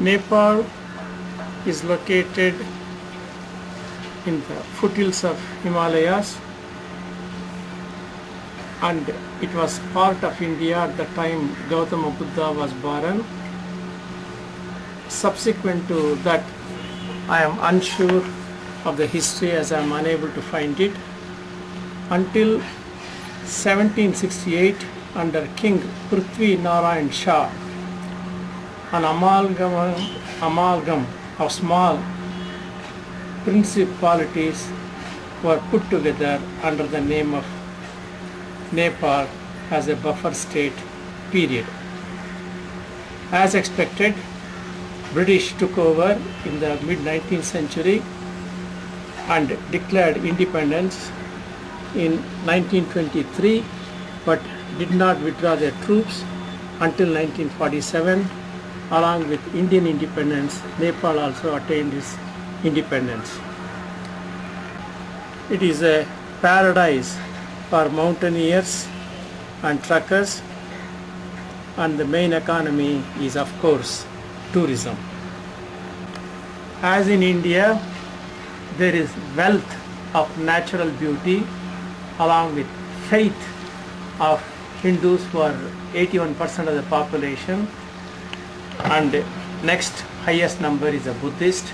Nepal is located in the foothills of Himalayas, and it was part of India at the time Gautama Buddha was born. Subsequent to that, I am unsure of the history as I am unable to find it. Until 1768, under King Prithvi Narayan Shah, an amalgam of small principalities were put together under the name of Nepal as a buffer state period. As expected, British took over in the mid-19th century and declared independence in 1923, but did not withdraw their troops until 1947. Along with Indian independence, Nepal also attained its independence. It is a paradise for mountaineers and truckers, and the main economy is, of course, tourism. As in India, there is wealth of natural beauty along with faith of Hindus, who are 81% of the population, and next highest number is a Buddhist,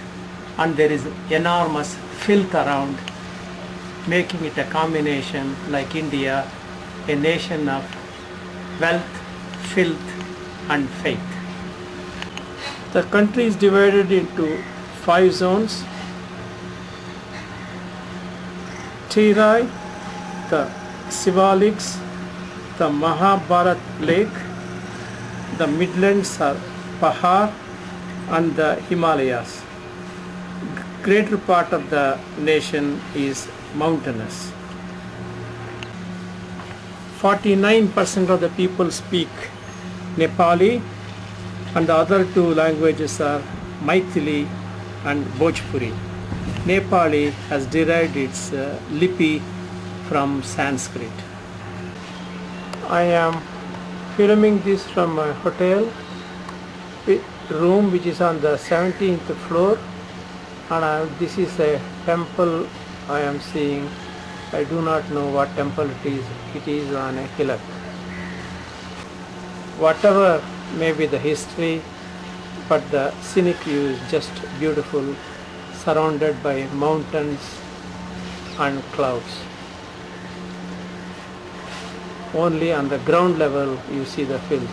and there is enormous filth around, making it a combination like India, a nation of wealth, filth and faith. The country is divided into 5 zones: Terai, the Sivaliks, the Mahabharat Lake, the Midlands are Pahar, and the Himalayas. Greater part of the nation is mountainous. 49% of the people speak Nepali, and the other 2 languages are Maithili and Bhojpuri. Nepali has derived its lipi from Sanskrit. I am filming this from my hotel room, which is on the 17th floor, and this is a temple I am seeing. I do not know what temple it is. It is on a hillock. Whatever may be the history, but the scenic view is just beautiful, surrounded by mountains and clouds. Only on the ground level you see the filth.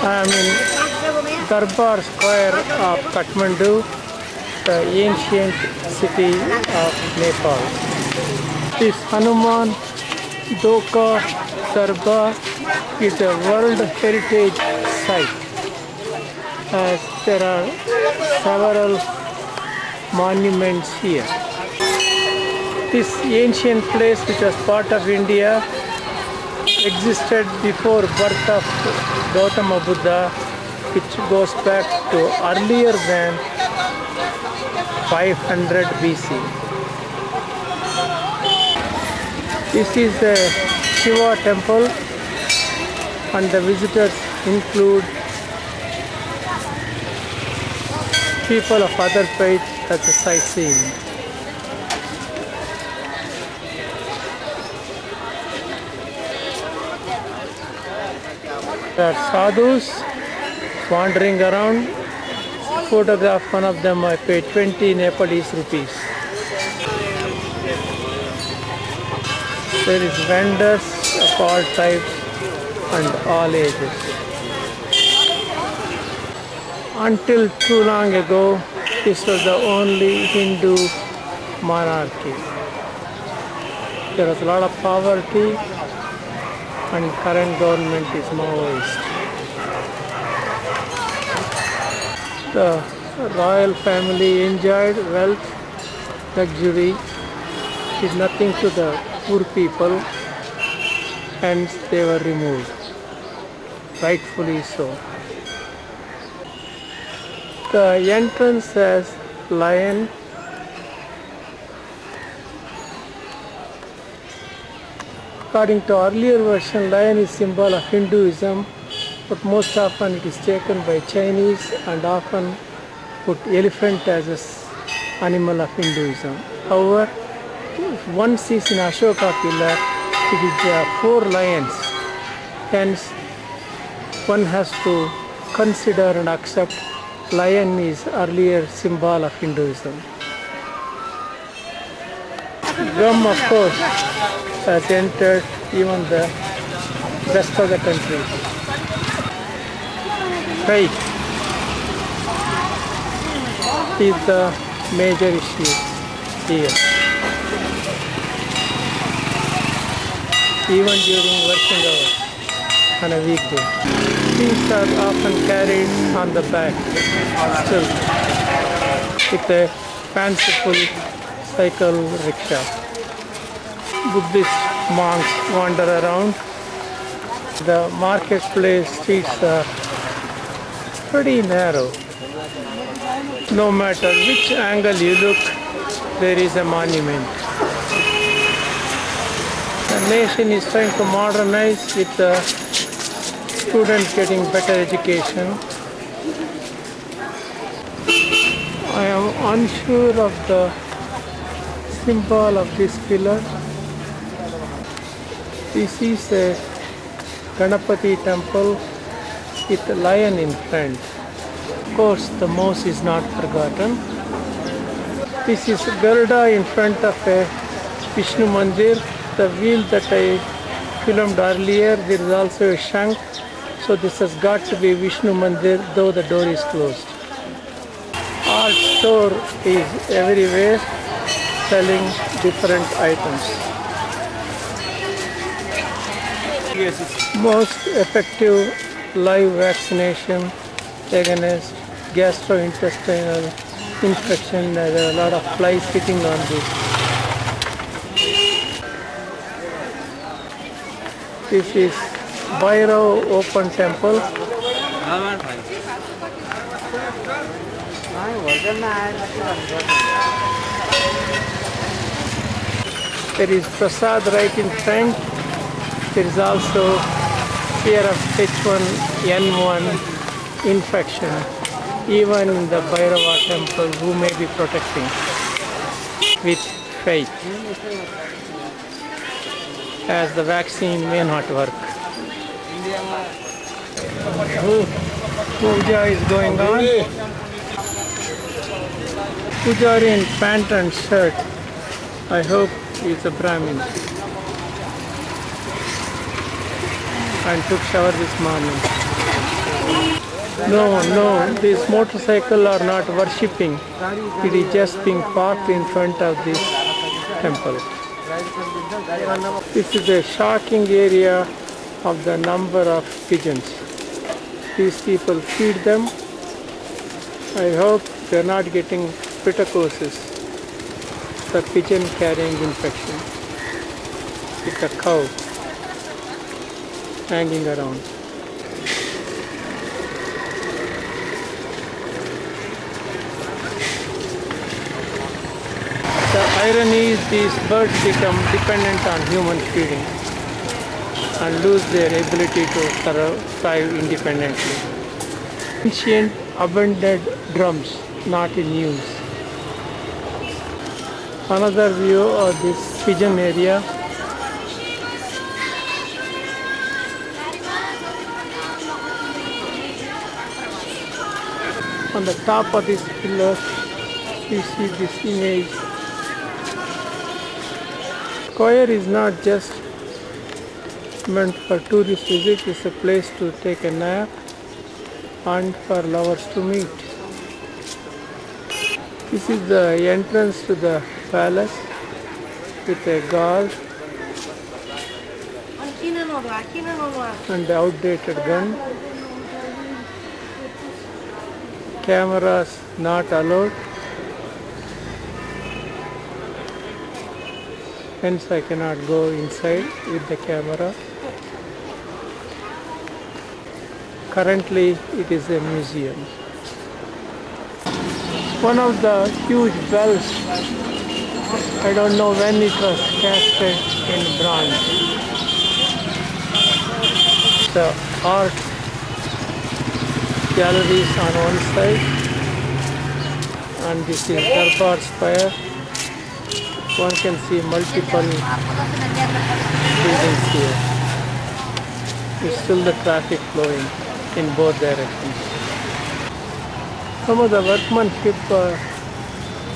I am in Darbar Square of Kathmandu, the ancient city of Nepal. This Hanuman Doka Darbar is a World Heritage Site, as there are several monuments here. This ancient place, which was part of India, existed before birth of Gautama Buddha, which goes back to earlier than 500 BC. This is the Shiva temple, and the visitors include people of other faiths as a sightseeing. There are sadhus wandering around. Photograph one of them, I paid 20 Nepalese rupees. There is vendors of all types and all ages. Until too long ago, this was the only Hindu monarchy. There was a lot of poverty, and current government is Maoist. The royal family enjoyed wealth, luxury, did nothing to the poor people, hence they were removed, rightfully so. The entrance has lion According to earlier version, lion is symbol of Hinduism, but most often it is taken by Chinese and often put elephant as an animal of Hinduism. However, if one sees in Ashoka pillar, it is 4 lions. Hence, one has to consider and accept lion is earlier symbol of Hinduism. Drum, of course, has entered even the rest of the country. Faith is the major issue here. Even during working hours on a weekday. Things are often carried on the back still with a fanciful cycle rickshaw. Buddhist monks wander around. The marketplace streets are pretty narrow. No matter which angle you look, there is a monument. The nation is trying to modernize with the students getting better education. I am unsure of the symbol of this pillar. This is a Ganapati temple with a lion in front. Of course, the mouse is not forgotten. This is Garuda in front of a Vishnu Mandir. The wheel that I filmed earlier, there is also a shank. So this has got to be Vishnu Mandir, though the door is closed. Art store is everywhere, selling different items. Most effective live vaccination against gastrointestinal infection. There are a lot of flies sitting on this. This is Bhairav Open Temple. There is Prasad right in front. There is also fear of H1N1 infection, even in the Bhairava temple, who may be protecting with faith, as the vaccine may not work. Puja is going on. Pujari in pant and shirt. I hope he's a Brahmin. And took shower this morning. No, these motorcycles are not worshipping. It is just being parked in front of this temple. This is a shocking area of the number of pigeons. These people feed them. I hope they are not getting pittacosis, the pigeon carrying infection, with a cow hanging around. The irony is these birds become dependent on human feeding and lose their ability to thrive independently. Ancient abandoned drums not in use. Another view of this pigeon area. On the top of this pillar, you see this image. Square is not just meant for tourist visit, it's a place to take a nap and for lovers to meet. This is the entrance to the palace with a guard and the outdated gun. Cameras not allowed. Hence I cannot go inside with the camera. Currently it is a museum. One of the huge bells, I don't know when it was casted in bronze. the art galleries on one side, and this is Darbar Spire. One can see multiple buildings here. There's still the traffic flowing in both directions. Some of the workmanship are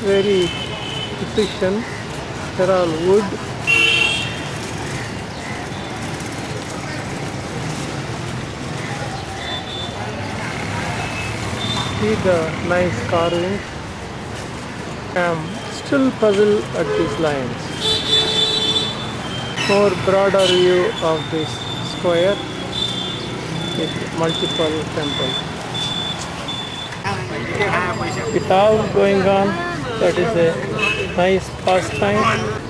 very efficient. They're all wood. See the nice carvings. I'm still puzzled at these lines. More broader view of this square with multiple temples. With all going on, that is a nice pastime.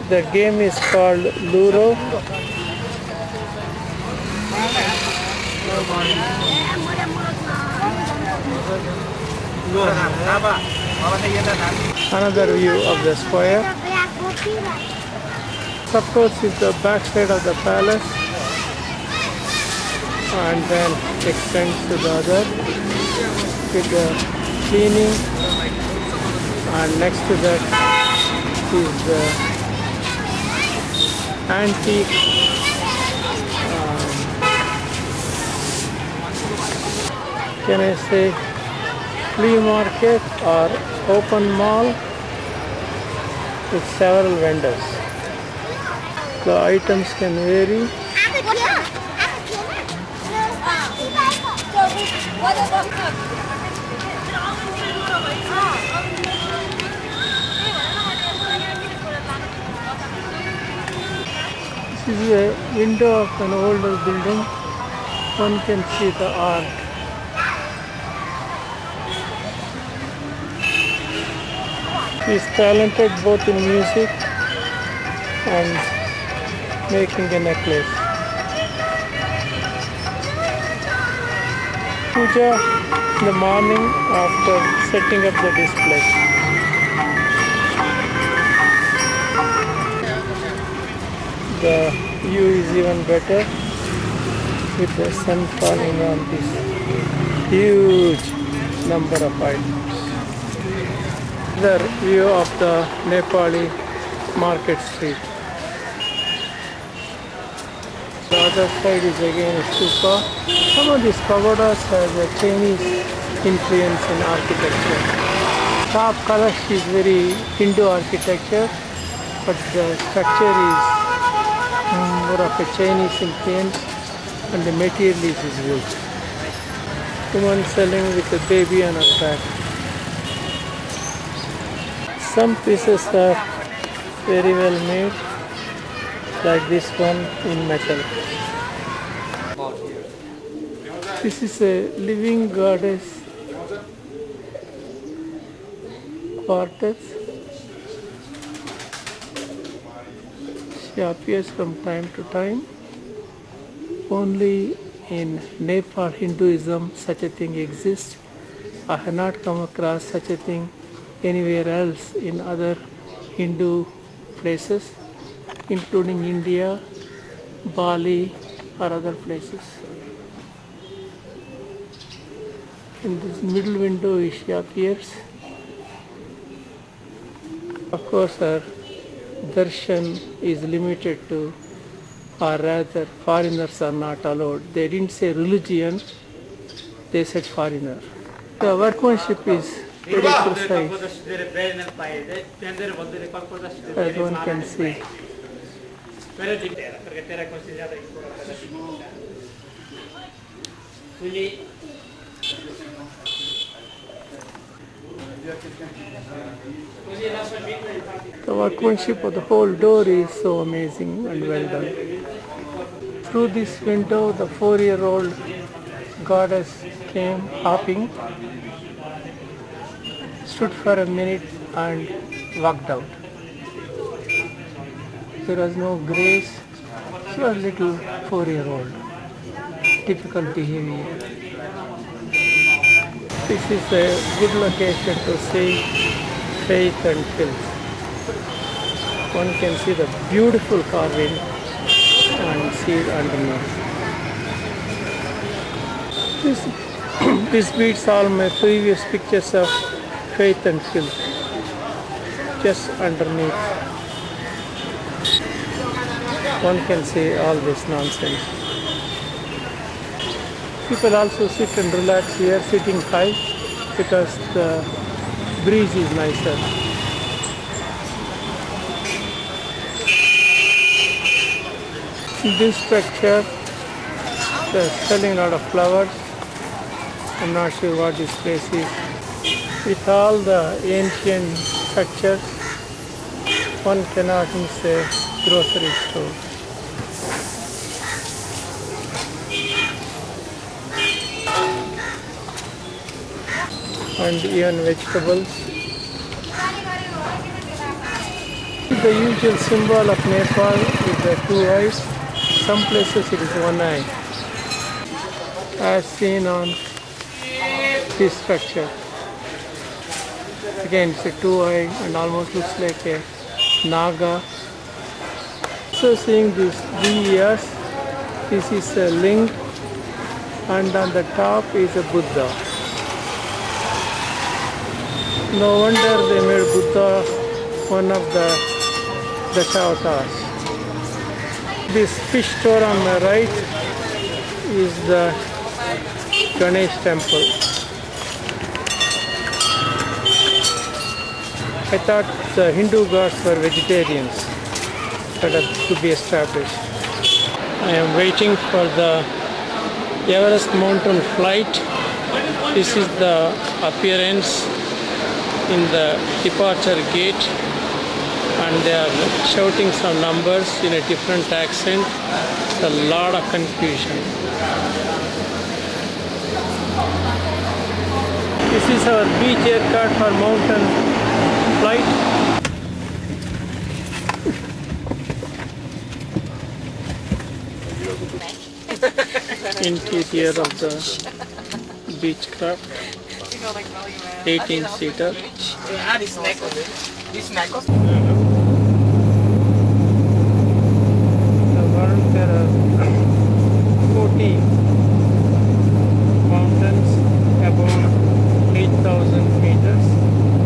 The game is called Luro. Another view of the square. Supports is the backside of the palace and then extends to the other with the cleaning, and next to that is the antique can I say flea market or open mall with several vendors. The items can vary. This is a window of an older building. One can see the art. He is talented both in music and making a necklace. Puja in the morning after setting up the display. The view is even better with the sun falling on this huge number of items. The view of the Nepali market street. The other side is again a stupa. Some of these pagodas have a Chinese influence in architecture. Top Kalash is very Hindu architecture, but the structure is more of a Chinese influence and the material is wood. Woman selling with a baby on her back. Some pieces are very well made, like this one in metal. This is a living goddess quartet. She appears from time to time. Only in Nepal Hinduism such a thing exists. I have not come across such a thing anywhere else in other Hindu places, including India, Bali, or other places. In this middle window she appears. Of course, her darshan is limited to, or rather foreigners are not allowed. They didn't say religion, they said foreigner. The workmanship is very precise, as one can see. The workmanship of the whole door is so amazing and well done. Through this window, the 4-year-old goddess came hopping, stood for a minute and walked out. There was no grace. She was a little 4-year-old. Typical behavior. This is a good location to see faith and filth. One can see the beautiful carving and see it underneath. This, this beats all my previous pictures of faith and filth. Just underneath, one can see all this nonsense. People also sit and relax here, sitting high, because the breeze is nicer. This structure, they're selling a lot of flowers. I'm not sure what this place is. With all the ancient structures, one cannot miss a grocery store. And even vegetables. The usual symbol of Nepal is the two eyes. Some places it is one eye, as seen on this structure. Again, it's a two eye and almost looks like a naga. So seeing these 3 ears, this is a link, and on the top is a Buddha. No wonder they made Buddha one of the Dashavatars. This fish store on the right is the Ganesh temple. I thought the Hindu gods were vegetarians, but that could be established. I am waiting for the Everest mountain flight. This is the appearance in the departure gate, and they are shouting some numbers in a different accent. It's a lot of confusion. This is our beach aircraft for mountain flight. Interior of the Beechcraft, 18-seater. There are 40 mountains above 8,000 meters,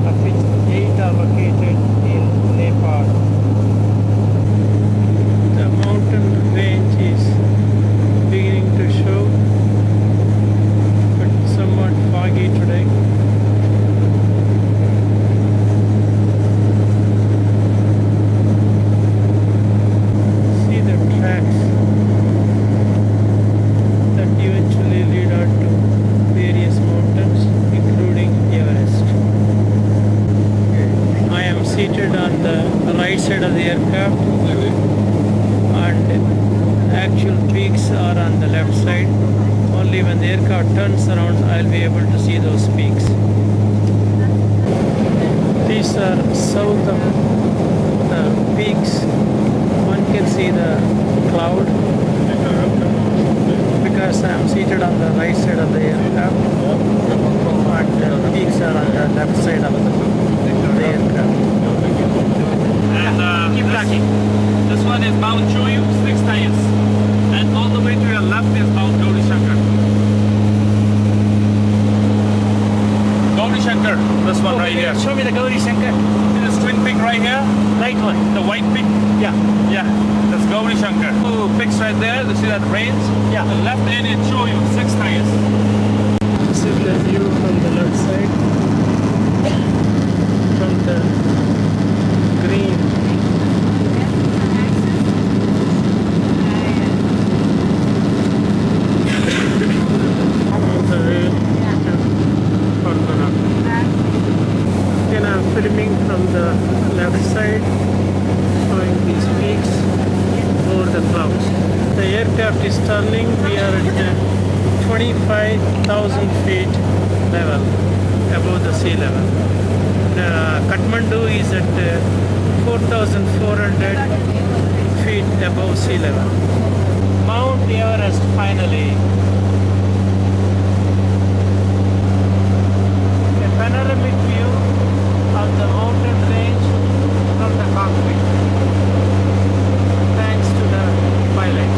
of which 8 are located in Nepal. The mountain range is beginning to show, but somewhat foggy today. See the tracks that eventually lead out to various mountains, including Everest. I am seated on the right side of the aircraft, and actual peaks are on the left side. Only when the aircraft turns around, I'll be able to see those peaks. These are south of the peaks. One can see the cloud because I am seated on the right side of the aircraft, and the peaks are on the left side of the aircraft. And keep tracking. This one is Mount Choyu, 6 tires. And all the way to your left is Mount Gowrishankar. Gowrishankar, this one right here. Show me the Gowrishankar. This twin peak right here, Right one. the white peak. Yeah. Yeah, that's Gowrishankar. Two peaks right there, you see that range? Yeah. The left end is Choyu, 6 tires. This is the view from the left side, from the green. On the way to Kathmandu. Then I'm filming from the left side, showing these peaks over the clouds. The aircraft is turning. We are at 25,000 feet level above the sea level. Kathmandu is at 4,400 feet above sea level. Mount Everest finally. A panoramic view of the mountain range from the cockpit. Thanks to the pilot.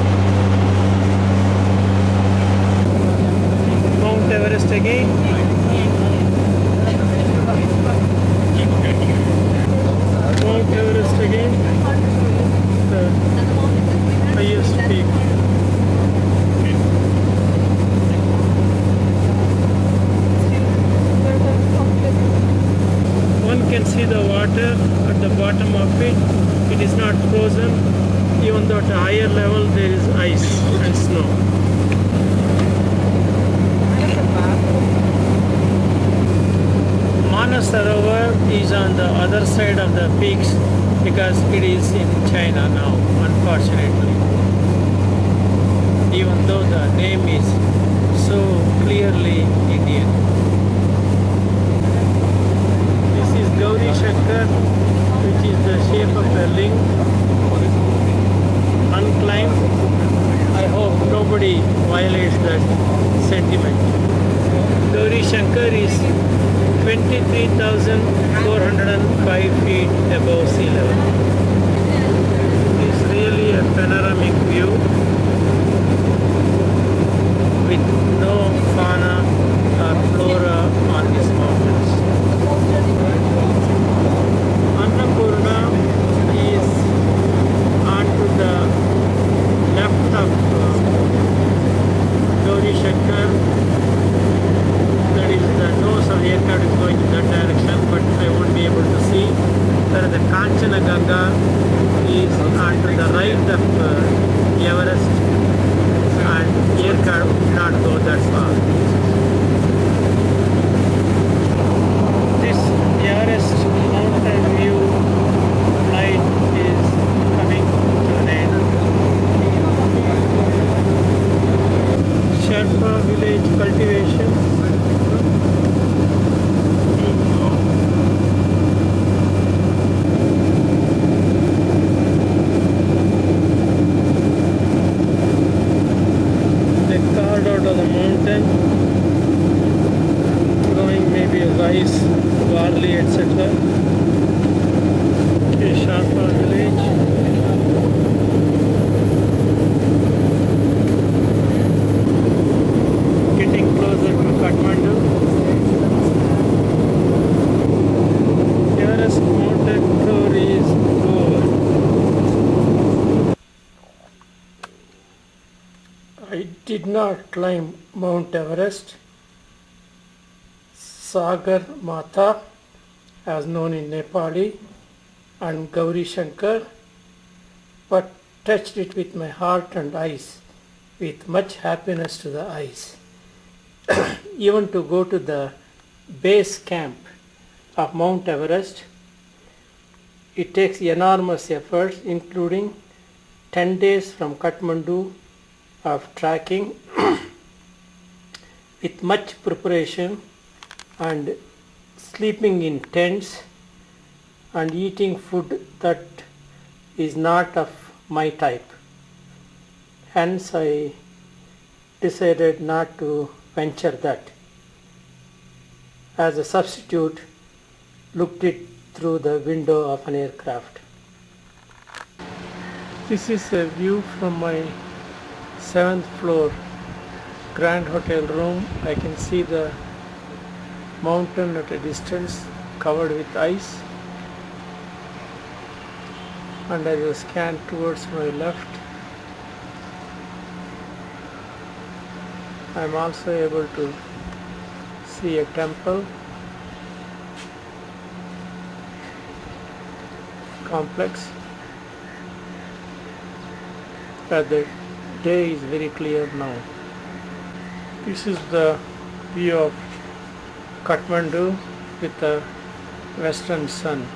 Everest again. Mount Everest again. The highest peak. One can see the water at the bottom of it. It is not frozen. Even though at a higher level there is ice and snow. Manasarovar is on the other side of the peaks because it is in China now, unfortunately. Even though the name is so clearly Indian. This is Gowrishankar, which is the shape of a link, unclimbed. I hope nobody violates that sentiment. Gowrishankar is 23,405 feet above sea level. It's really a panoramic view with no fauna or flora on these mountains. Annapurna is onto the left of Gowrishankar. That is the nose of the aircraft is going in that direction, but I won't be able to see. Where the Kanchanaganga is onto the right of Everest, and aircraft will not go that far. This Everest mountain view flight is coming to an end. Sherpa village cultivation. They carved out of the mountain, growing maybe rice, barley, etc. Okay, Sherpa village. Getting closer to Kathmandu. Everest mountain tour is over. I did not climb Mount Everest. Sagarmata, as known in Nepali, and Gowrishankar, but touched it with my heart and eyes, with much happiness to the eyes. Even to go to the base camp of Mount Everest, it takes enormous efforts, including 10 days from Kathmandu of trekking with much preparation and sleeping in tents and eating food that is not of my type. Hence I decided not to venture that. As a substitute, looked it through the window of an aircraft. This is a view from my 7th floor Grand Hotel room. I can see the mountain at a distance covered with ice, and as I scan towards my left, I am also able to see a temple complex. The day is very clear now. This is the view of Kathmandu with the western sun.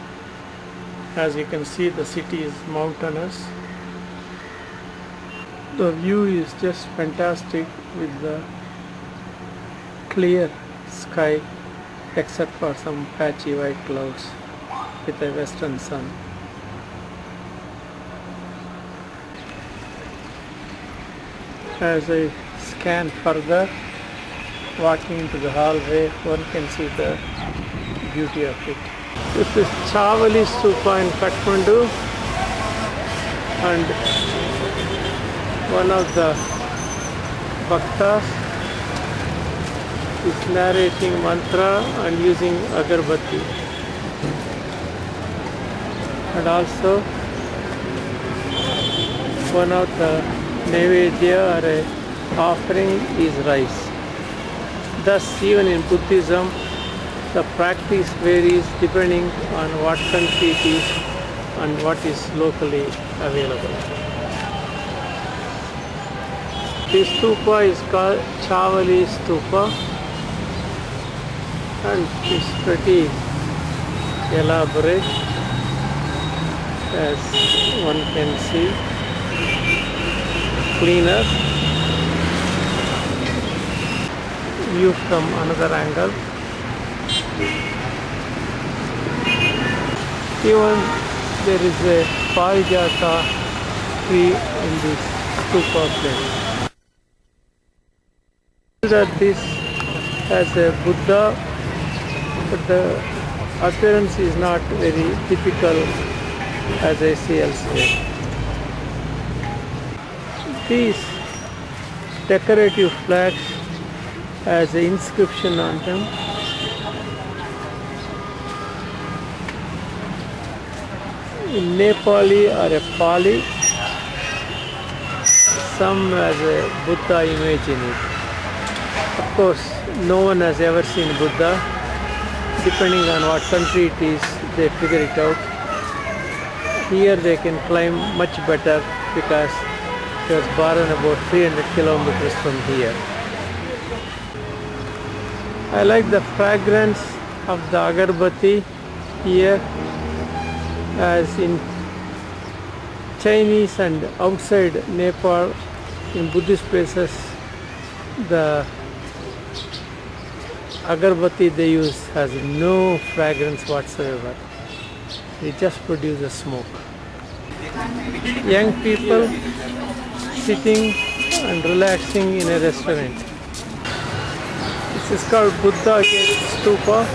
As you can see, the city is mountainous. The view is just fantastic with the clear sky except for some patchy white clouds with the western sun. As I scan further, walking into the hallway, one can see the beauty of it. This is Chavali Stupa in Kathmandu, and one of the bhaktas is narrating mantra and using agarbatti. And also one of the naivedya or a offering is rice. Thus even in Buddhism the practice varies depending on what country it is and what is locally available. This stupa is called Chavali stupa and it's pretty elaborate, as one can see. Cleaner view from another angle. Even there is a parijata tree in this stupa place. That this has a Buddha, but the appearance is not very typical as I see elsewhere. These decorative flags has an inscription on them. In Nepali or a Pali, some has a Buddha image in it. Of course, no one has ever seen Buddha. Depending on what country it is, they figure it out. Here they can climb much better because it was born about 300 kilometers from here. I like the fragrance of the agarbatti here, as in Chinese and outside Nepal, in Buddhist places, the agarbatti they use has no fragrance whatsoever. They just produce a smoke. Young people sitting and relaxing in a restaurant. This is called Buddha Gate Stupa.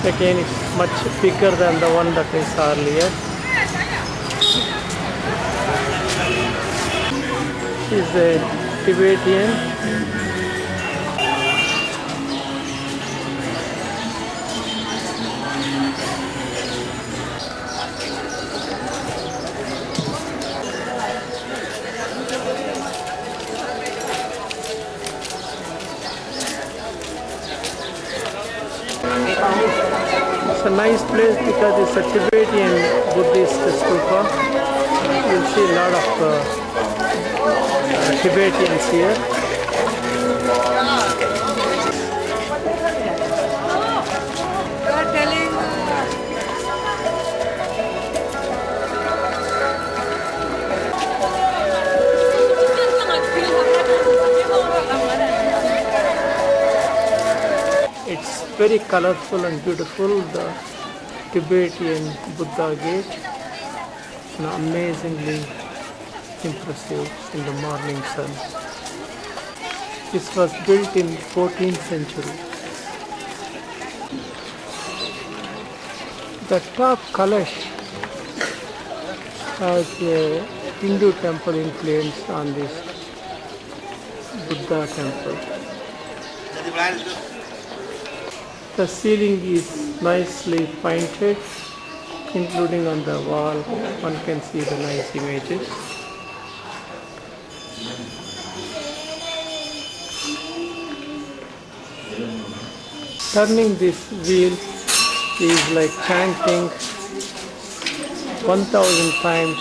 Again, it's much bigger than the one that I saw earlier. This is a Tibetan. It's a nice place because it's a Tibetan Buddhist stupa. You'll see a lot of Tibetans here. It's very colorful and beautiful, the Tibetan Buddha gate, and amazingly impressive in the morning sun. This was built in 14th century. The top Kalash has a Hindu temple influence on this Buddha temple. The ceiling is nicely painted, including on the wall. One can see the nice images. Turning this wheel is like chanting 1000 times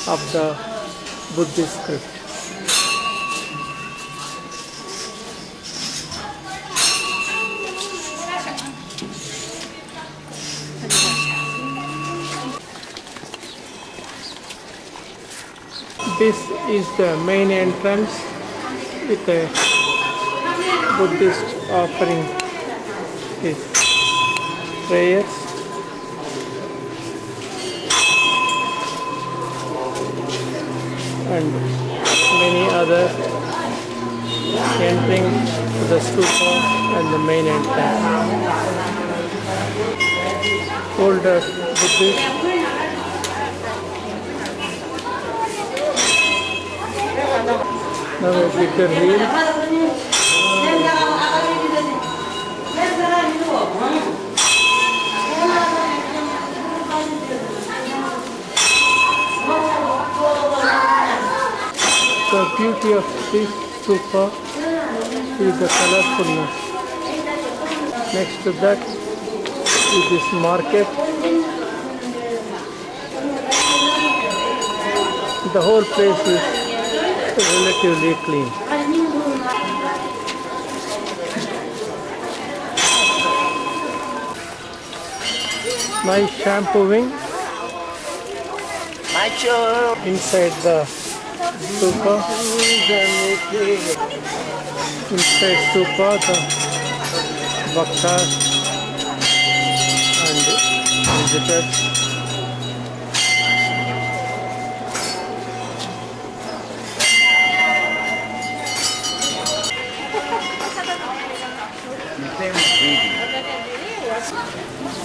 of the Buddhist script. This is the main entrance with a Buddhist offering his prayers. And many other entering to the stupa and the main entrance. Older Buddhist. Now a bigger hill. The beauty of this stupa is the colorfulness. Next to that is this market. The whole place is relatively clean. Nice shampooing inside the stupa. Inside stupa, the bhaktas and visitors.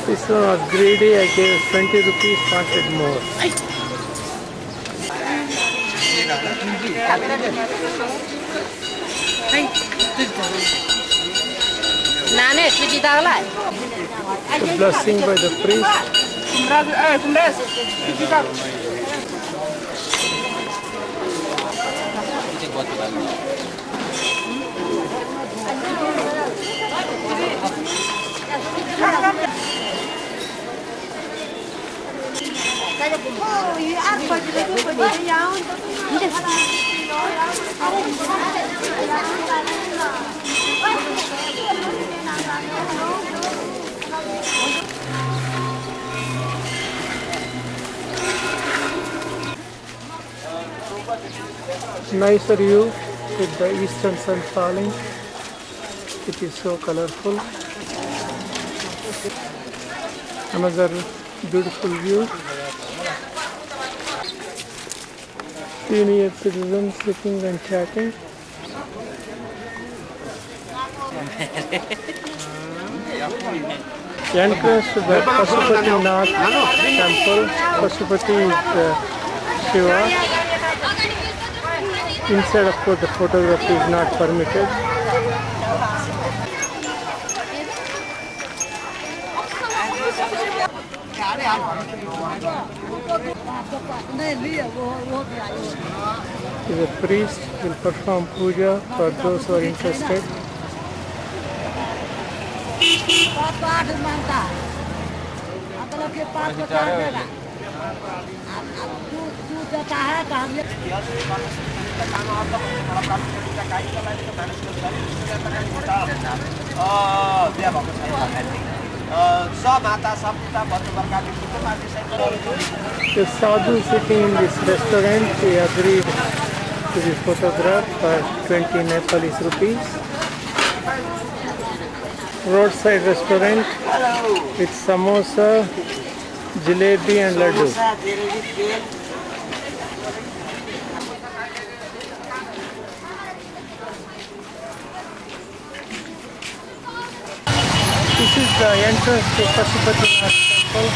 This one was greedy. I gave 20 rupees, wanted more. The blessing by the priest. Nicer view with the eastern sun falling. It is so colorful. Another beautiful view. Senior citizens sitting and chatting. Entrance to the Pashupatinath temple. Pashupati is Shiva. Inside, of course, the photography is not permitted. The priest will perform puja for those who are interested. The sadhu sitting in this restaurant, he agreed to be photographed for 20 Nepalese rupees. Roadside restaurant with samosa, jalebi and laddu. This is the entrance to Pashupatinath temple.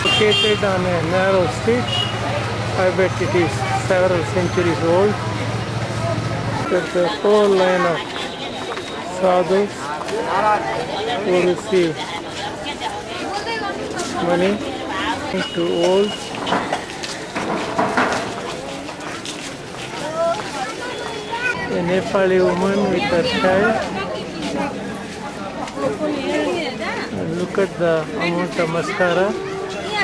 Located on a narrow street. I bet it is several centuries old. There's a whole line of sadhus who receive money to old. A Nepali woman with her child. And look at the amount of mascara. The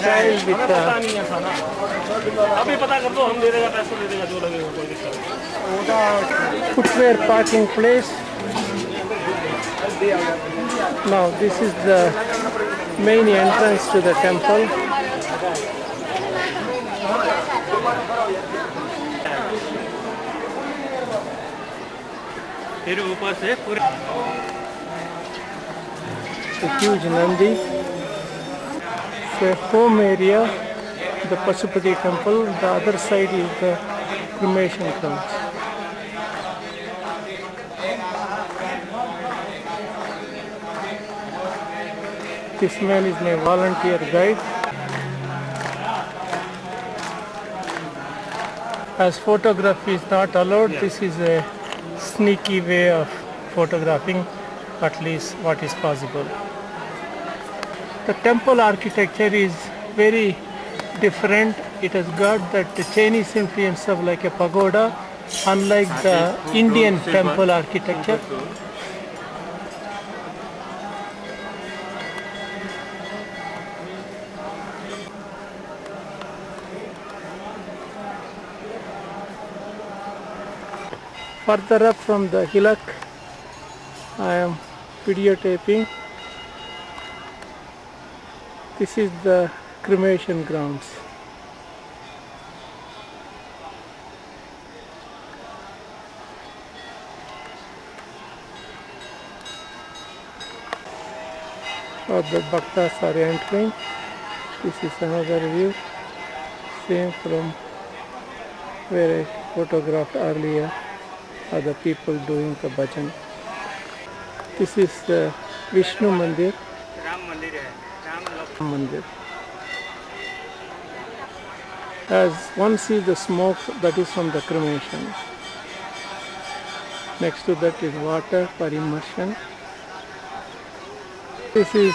child with the footwear parking place. Now this is the main entrance to the temple. A huge Nandi. It's a home area, the Pashupati temple. The other side is the cremation grounds. This man is my volunteer guide. As photography is not allowed, this is a sneaky way of photographing at least what is possible. The temple architecture is very different. It has got that Chinese influence of like a pagoda, unlike the Indian temple architecture. Further up from the hillock, I am videotaping. This is the cremation grounds. All the bhaktas are entering. This is another view, same from where I photographed earlier, of the people doing the bhajan. This is the Vishnu Mandir. Mandir. As one sees the smoke, that is from the cremation. Next to that is water for immersion. This is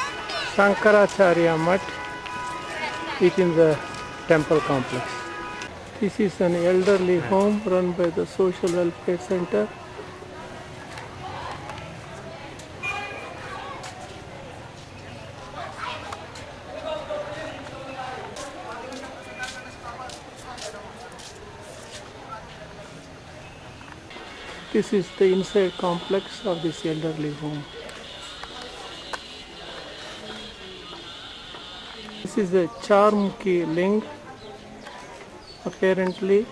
Shankaracharya Mutt within the temple complex. This is an elderly home run by the Social Welfare Center. This is the inside complex of this elderly home. This is a Charmukhi Ling. Apparently,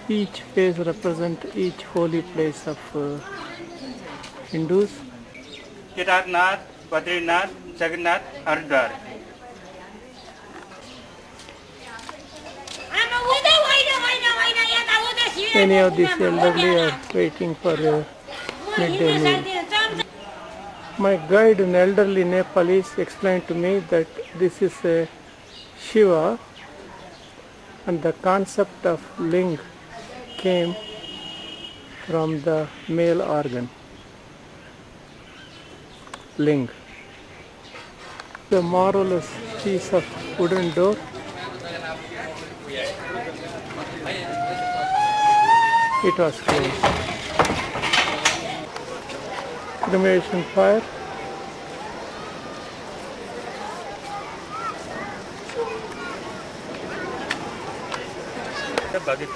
each face represents each holy place of Hindus. Kedarnath, Badrinath, Jagannath, Haridwar. Many of these elderly are waiting for a midday meal. My guide, an elderly Nepalese, explained to me that this is a Shiva and the concept of ling came from the male organ. Ling. The marvelous piece of wooden door. It was closed. Cremation fire.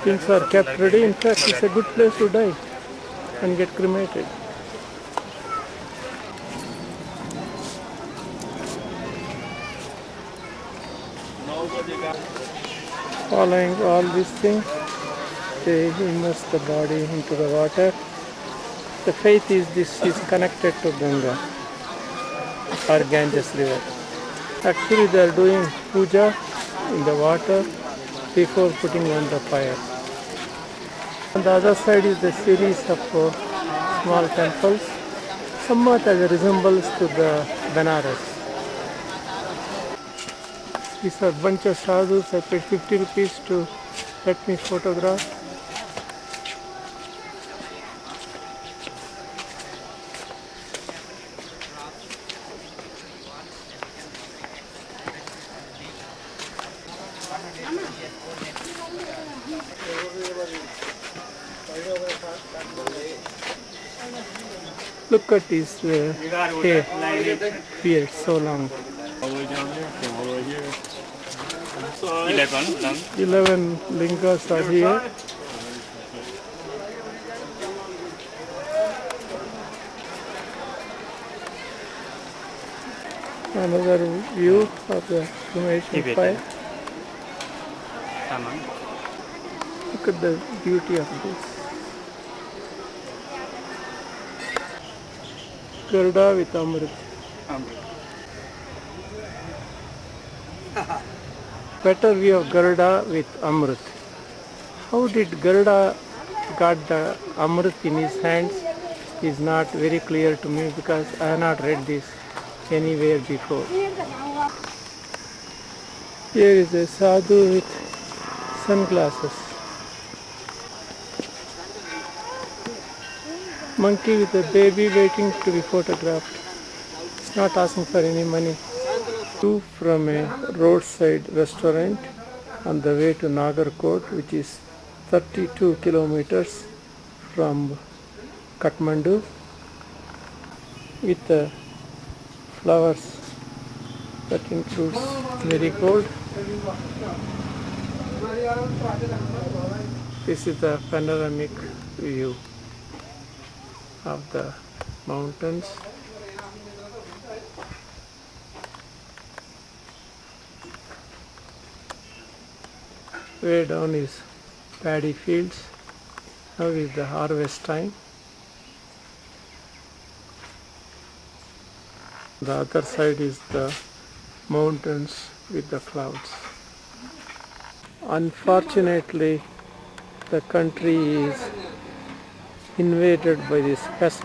Things are kept ready. In fact, it's a good place to die and get cremated. Following all these things, they immerse the body into the water. The faith is this is connected to Ganga or Ganges river. Actually, they are doing puja in the water before putting on the fire. On the other side is the series of small temples, somewhat as a resemblance to the Benares. These are bunch of sadhus. I paid 50 rupees to let me photograph. Look at his hair, beard, so long. 11 lingas are here. Another view of the cremation fire. Look at the beauty of this. Garuda with Amrit. Better view of Garuda with Amrit. How did Garuda got the Amrit in his hands? is not very clear to me because I have not read this anywhere before. Here is a sadhu with sunglasses. Monkey with a baby waiting to be photographed. It's not asking for any money. View from a roadside restaurant on the way to Nagarkot, which is 32 kilometers from Kathmandu, with flowers that includes marigold. This is the panoramic view of the mountains. Way down is paddy fields. Now is the harvest time. The other side is the mountains with the clouds. Unfortunately, the country is invaded by this pest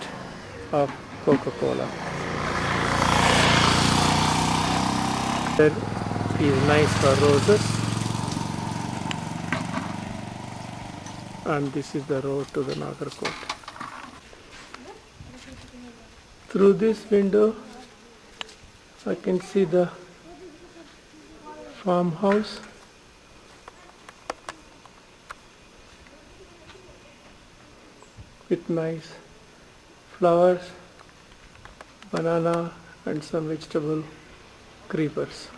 of Coca-Cola. That is nice for roses. And this is the road to the Nagarkot. Through this window, I can see the farmhouse. With nice flowers, banana and some vegetable creepers.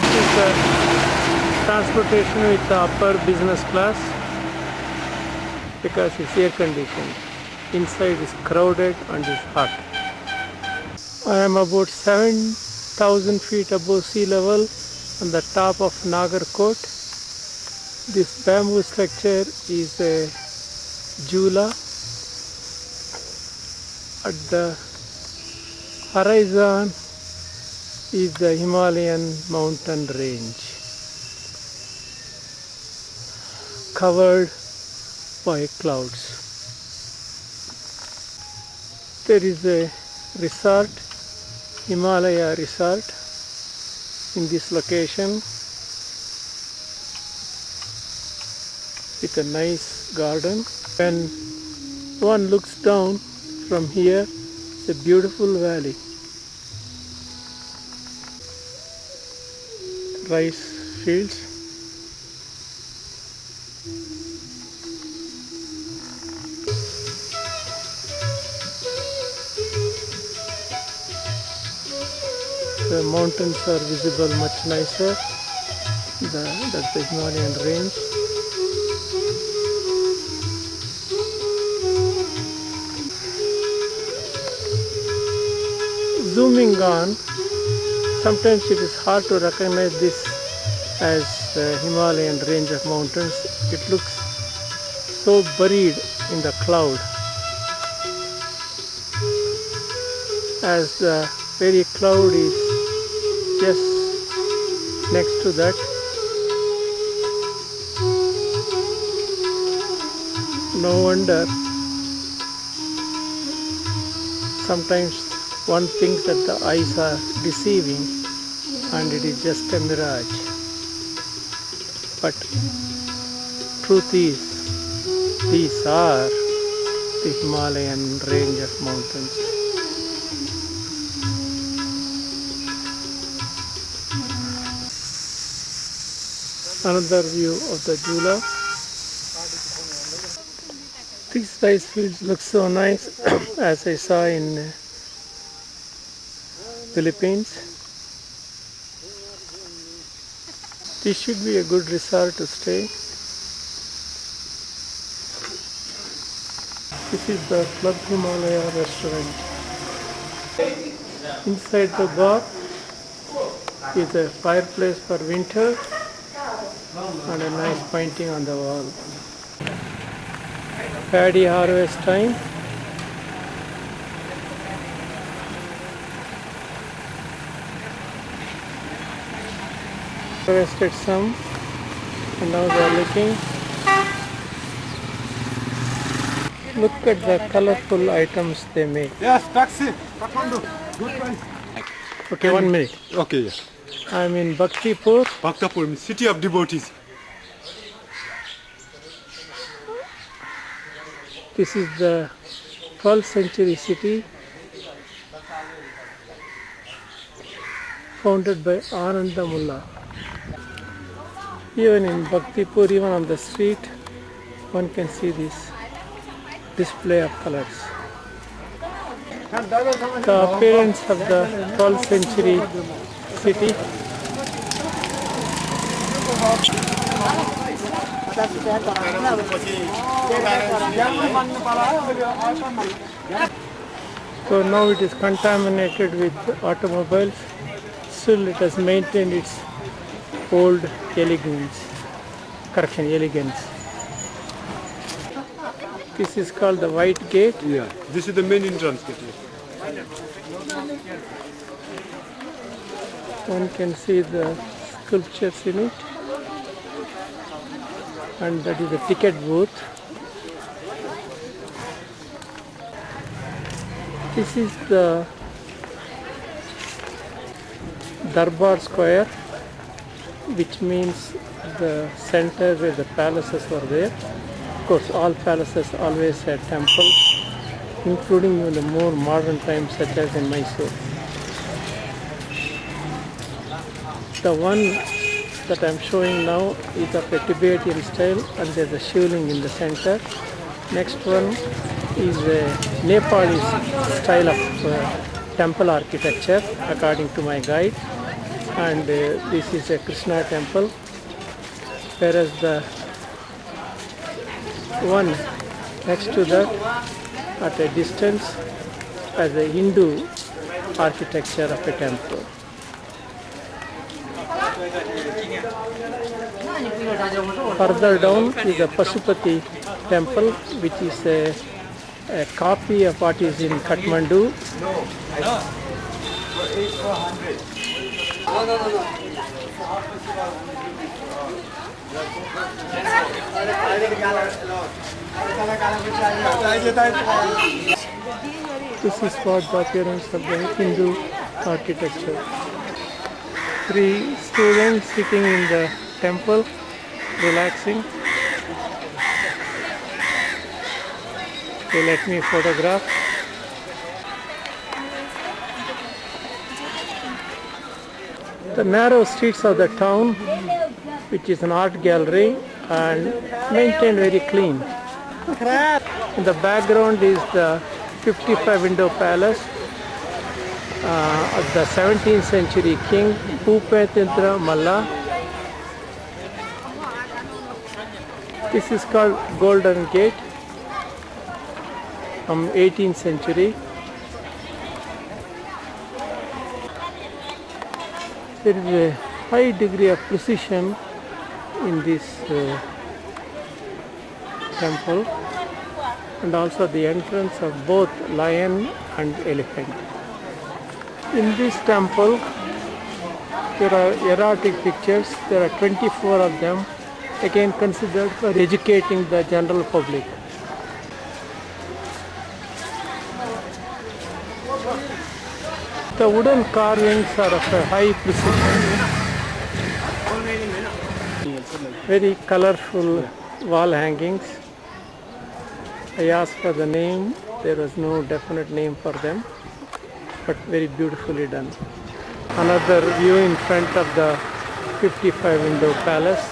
This is the transportation with the upper business class because it's air conditioned. Inside is crowded and is hot. I am about 7,000 feet above sea level on the top of Nagarkot. This bamboo structure is a jula. At the horizon is the Himalayan mountain range, covered by clouds. There is a resort, Himalaya resort, in this location with a nice garden. When one looks down from here, it's a beautiful valley. Rice fields. The mountains are visible much nicer. That's the Himalayan range. Zooming on, sometimes it is hard to recognize this as the Himalayan range of mountains. It looks so buried in the cloud, as the very cloud is just next to that. No wonder sometimes one thinks that the eyes are deceiving and it is just a mirage. But truth is, these are the Himalayan range of mountains. Another view of the Jula. These rice fields look so nice as I saw in Philippines. This should be a good resort to stay. This is the Club Himalaya restaurant. Inside the bar is a fireplace for winter and a nice painting on the wall. Paddy harvest time. Harvested some. And now they are looking. Look at the colorful items they make. Yes, taxi. Kathmandu. Good price. Okay, 1 minute. Okay, yeah. I'm in Bhaktipur. Bhaktapur, city of devotees. This is the 12th century city founded by Ananda Mullah. Even in Bhaktipur, even on the street, one can see this display of colors. The appearance of the 12th century city. So now it is contaminated with automobiles. Still it has maintained its old elegance. Elegance. This is called the White Gate. Yeah, this is the main entrance gate. One can see the sculptures in it. And that is the ticket booth. This is the Darbar Square, which means the center where the palaces were there. Of course, all palaces always had temples, including in the more modern times such as in Mysore. The one that I am showing now is of a Tibetan style, and there is a shivling in the center. Next one is a Nepalese style of temple architecture according to my guide, and this is a Krishna temple, whereas the one next to that at a distance has a Hindu architecture of a temple. Further down is the Pashupati temple, which is a copy of what is in Kathmandu. This is what the appearance of the Hindu architecture. 3 students sitting in the temple, relaxing. They let me photograph. The narrow streets of the town, which is an art gallery and maintained very clean. In the background is the 55 window palace of the 17th century king Bhupendra Malla. This is called Golden Gate from 18th century. There is a high degree of precision in this temple, and also the entrance of both lion and elephant. In this temple there are erotic pictures. There are 24 of them, again considered for educating the general public. The wooden carvings are of a high precision. Very colorful wall hangings. I asked for the name. There was no definite name for them, but very beautifully done. Another view in front of the 55 window palace.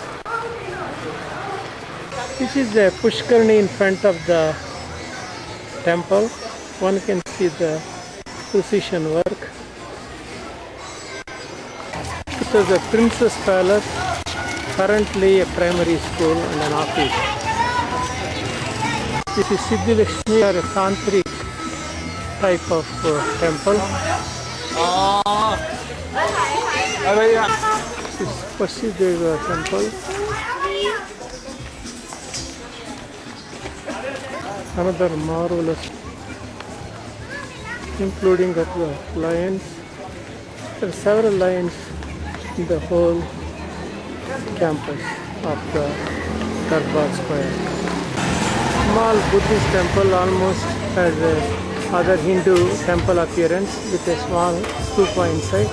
This is a Pushkarni in front of the temple. One can see the precision work. This is a Princess Palace, currently a primary school and an office. This is Siddhilakshmi, or a Tantric type of temple. This is Pasideva temple. Another marvelous, including of the lions. There are several lions in the whole campus. of the Darbar Square. Small Buddhist temple almost has a other Hindu temple appearance with a small stupa inside.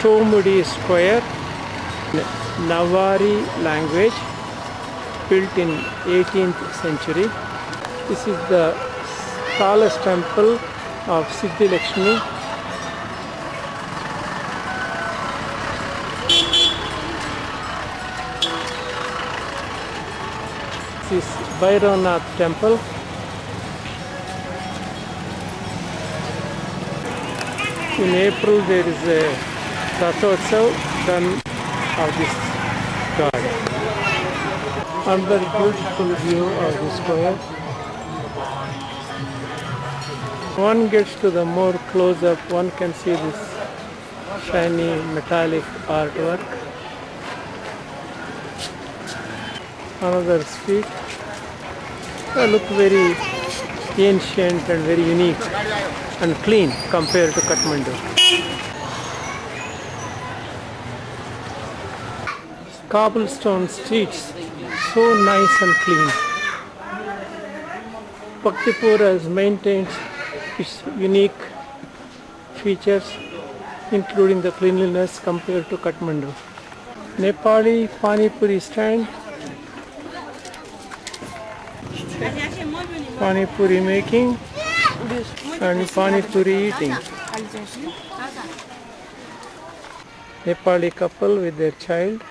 Tomudi Square, Navari language, built in 18th century. This is the tallest temple of Siddhi Lakshmi. This is Bhairanath temple. In April there is a Rathotsav done of this god. Another beautiful view of the square. One gets to the more close up, one can see this shiny metallic artwork. Another street. They look very ancient and very unique and clean compared to Kathmandu. Cobblestone streets, so nice and clean. Bhaktipur has maintained its unique features, including the cleanliness compared to Kathmandu. Nepali Pani Puri stand. Pani Puri making and Pani Puri eating. Nepali couple with their child.